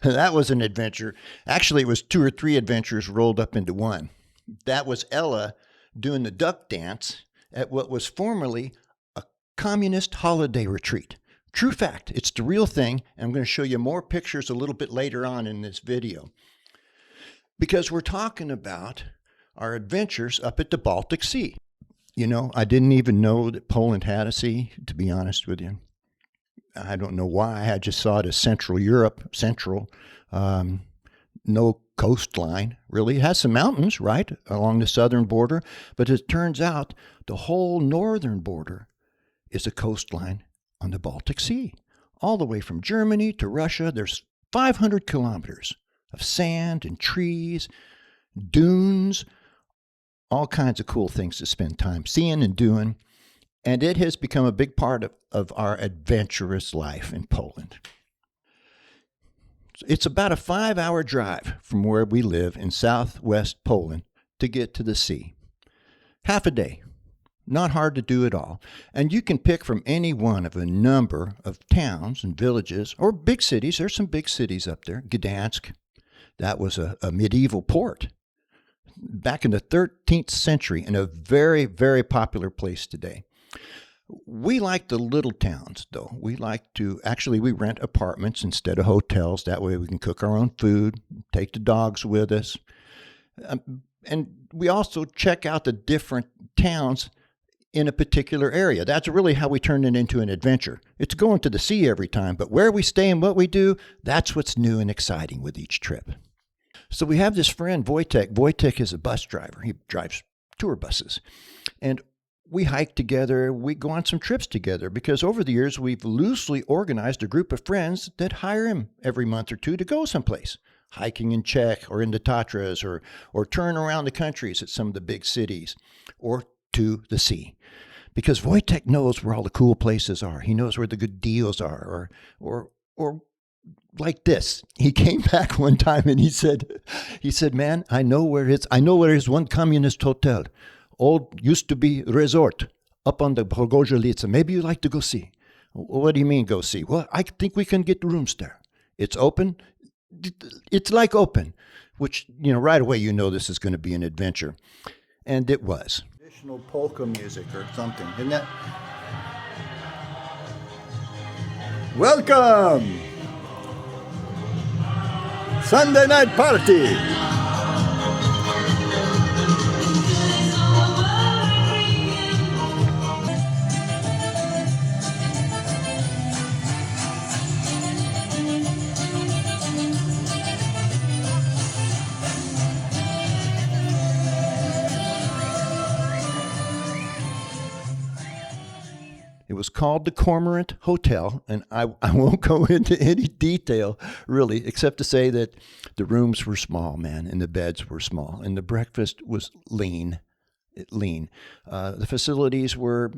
That was an adventure. Actually, it was 2 or 3 adventures rolled up into one. That was Ella doing the duck dance at what was formerly a communist holiday retreat. True fact, it's the real thing. And I'm going to show you more pictures a little bit later on in this video. Because we're talking about our adventures up at the Baltic Sea. You know, I didn't even know that Poland had a sea, to be honest with you. I don't know why. I just saw it as Central Europe, no coastline, really. It has some mountains, right, along the southern border. But it turns out the whole northern border is a coastline on the Baltic Sea. All the way from Germany to Russia, there's 500 kilometers of sand and trees, dunes, all kinds of cool things to spend time seeing and doing. And it has become a big part of our adventurous life in Poland. It's about a 5-hour drive from where we live in southwest Poland to get to the sea. Half a day. Not hard to do at all. And you can pick from any one of a number of towns and villages or big cities. There's some big cities up there. Gdansk, that was a medieval port back in the 13th century and a very, very popular place today. We like the little towns, though. We rent apartments instead of hotels. That way we can cook our own food, take the dogs with us. And we also check out the different towns in a particular area. That's really how we turn it into an adventure. It's going to the sea every time, but where we stay and what we do, that's what's new and exciting with each trip. So we have this friend, Wojtek. Wojtek is a bus driver. He drives tour buses. And we hike together, we go on some trips together because over the years we've loosely organized a group of friends that hire him every month or two to go someplace, hiking in Czech or in the Tatras or turn around the countries at some of the big cities or to the sea. Because Wojtek knows where all the cool places are. He knows where the good deals are or like this. He came back one time and he said, man, I know where there's one communist hotel. Used to be resort up on the Bogojalica. Maybe you'd like to go see. What do you mean go see? Well, I think we can get rooms there. It's open. It's like open, which, right away you know this is going to be an adventure. And it was. Traditional polka music or something, isn't that? Welcome! Sunday night party! It was called the Cormorant Hotel, and I won't go into any detail, really, except to say that the rooms were small, man, and the beds were small, and the breakfast was lean. The facilities were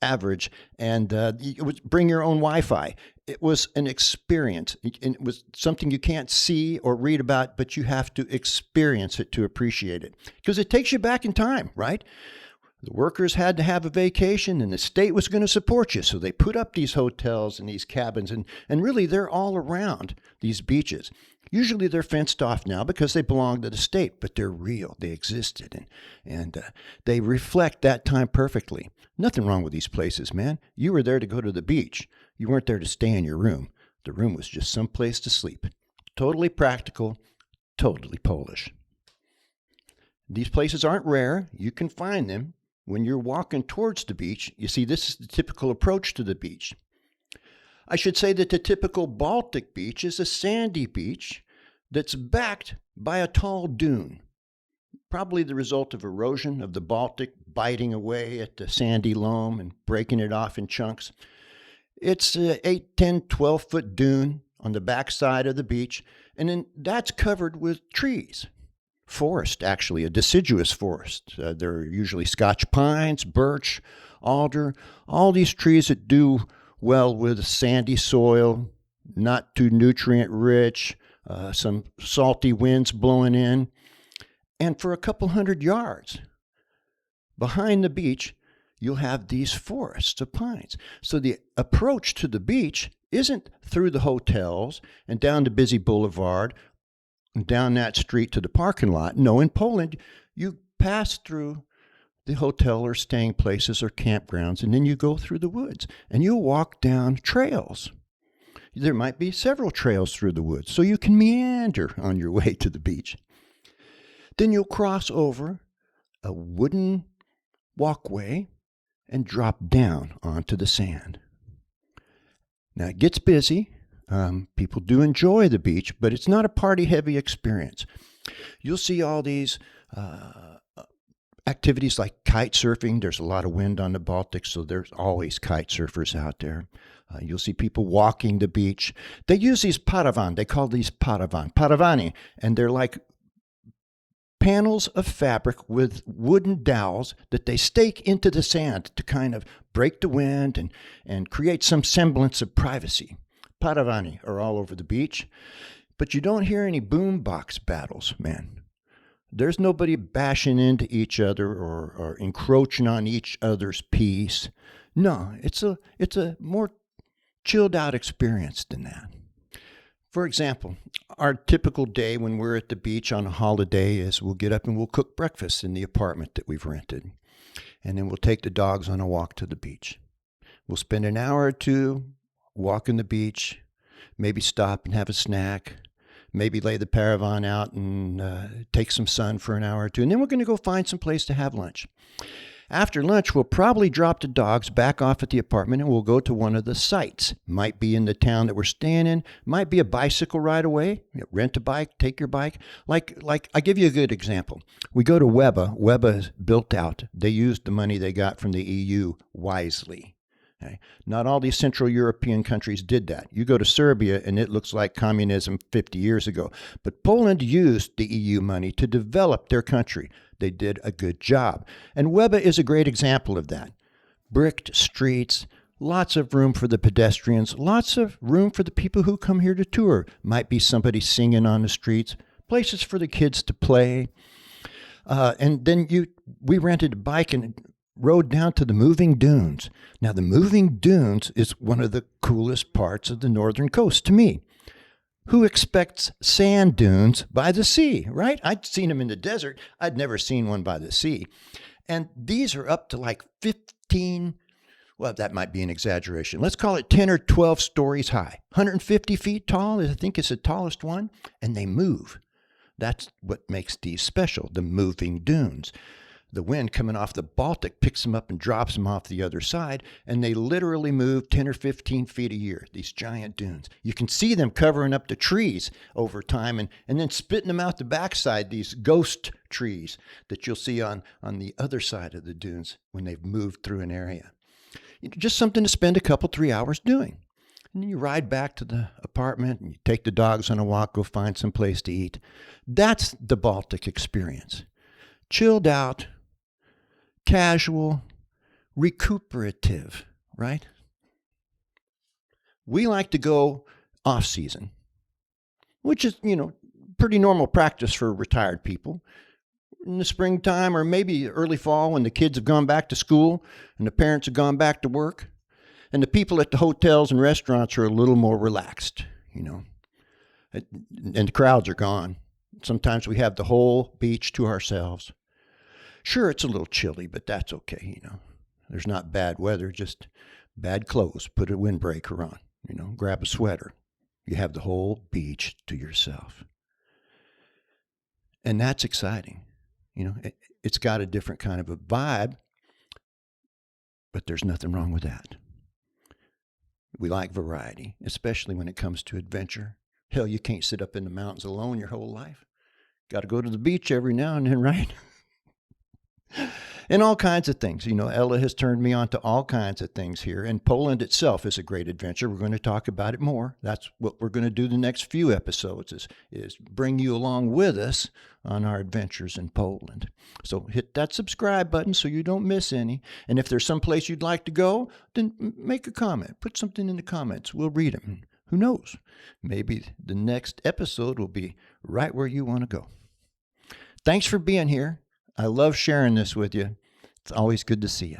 average, and it was bring your own Wi-Fi. It was an experience, and it was something you can't see or read about, but you have to experience it to appreciate it, because it takes you back in time, right? The workers had to have a vacation and the state was going to support you. So they put up these hotels and these cabins and really they're all around these beaches. Usually they're fenced off now because they belong to the state, but they're real. They existed and they reflect that time perfectly. Nothing wrong with these places, man. You were there to go to the beach. You weren't there to stay in your room. The room was just some place to sleep. Totally practical, totally Polish. These places aren't rare. You can find them. When you're walking towards the beach, you see this is the typical approach to the beach. I should say that the typical Baltic beach is a sandy beach that's backed by a tall dune, probably the result of erosion of the Baltic biting away at the sandy loam and breaking it off in chunks. It's an 8, 10, 12-foot dune on the backside of the beach, and then that's covered with trees. Forest, actually, a deciduous forest. There are usually Scotch pines, birch, alder, all these trees that do well with sandy soil, not too nutrient rich, some salty winds blowing in. And for a couple hundred yards behind the beach, you'll have these forests of pines. So the approach to the beach isn't through the hotels and down the busy boulevard and down that street to the parking lot. No, in Poland, you pass through the hotel or staying places or campgrounds, and then you go through the woods and you walk down trails. There might be several trails through the woods, so you can meander on your way to the beach. Then you'll cross over a wooden walkway and drop down onto the sand. Now it gets busy. People do enjoy the beach, but it's not a party-heavy experience. You'll see all these activities like kite surfing. There's a lot of wind on the Baltic, so there's always kite surfers out there. You'll see people walking the beach. They use these paravan. They call these paravani, and they're like panels of fabric with wooden dowels that they stake into the sand to kind of break the wind and create some semblance of privacy. Paravani are all over the beach, but you don't hear any boombox battles, man. There's nobody bashing into each other or encroaching on each other's peace. No, it's a more chilled out experience than that. For example, our typical day when we're at the beach on a holiday is we'll get up and we'll cook breakfast in the apartment that we've rented. And then we'll take the dogs on a walk to the beach. We'll spend an hour or two walking the beach, maybe stop and have a snack, maybe lay the paravan out and take some sun for an hour or two. And then we're going to go find some place to have lunch. After lunch, we'll probably drop the dogs back off at the apartment and we'll go to one of the sites. Might be in the town that we're staying in. Might be a bicycle ride away. Rent a bike, take your bike. Like I give you a good example. We go to Webba. Webba is built out. They used the money they got from the EU wisely. Okay. Not all these Central European countries did that. You go to Serbia and it looks like communism 50 years ago. But Poland used the EU money to develop their country. They did a good job. And Webba is a great example of that. Bricked streets, lots of room for the pedestrians, lots of room for the people who come here to tour. Might be somebody singing on the streets, places for the kids to play. And then we rented a bike and rode down to the moving dunes. Now, the moving dunes is one of the coolest parts of the northern coast to me. Who expects sand dunes by the sea, right? I'd seen them in the desert. I'd never seen one by the sea. And these are up to like 15, well, that might be an exaggeration. Let's call it 10 or 12 stories high. 150 feet tall, I think it's the tallest one. And they move. That's what makes these special, the moving dunes. The wind coming off the Baltic picks them up and drops them off the other side, and they literally move 10 or 15 feet a year, these giant dunes. You can see them covering up the trees over time and then spitting them out the backside, these ghost trees that you'll see on the other side of the dunes when they've moved through an area. Just something to spend a couple, 3 hours doing. And then you ride back to the apartment and you take the dogs on a walk, go find some place to eat. That's the Baltic experience. Chilled out, casual, recuperative, right? We like to go off season, which is, pretty normal practice for retired people. In the springtime or maybe early fall when the kids have gone back to school and the parents have gone back to work and the people at the hotels and restaurants are a little more relaxed, and the crowds are gone. Sometimes we have the whole beach to ourselves. Sure, it's a little chilly, but that's okay, There's not bad weather, just bad clothes. Put a windbreaker on, grab a sweater. You have the whole beach to yourself. And that's exciting. It's got a different kind of a vibe, but there's nothing wrong with that. We like variety, especially when it comes to adventure. Hell, you can't sit up in the mountains alone your whole life. Got to go to the beach every now and then, right? And all kinds of things. Ella has turned me on to all kinds of things here. And Poland itself is a great adventure. We're going to talk about it more. That's what we're going to do the next few episodes is bring you along with us on our adventures in Poland. So hit that subscribe button so you don't miss any. And if there's some place you'd like to go, then make a comment. Put something in the comments. We'll read them. Who knows? Maybe the next episode will be right where you want to go. Thanks for being here. I love sharing this with you. It's always good to see you.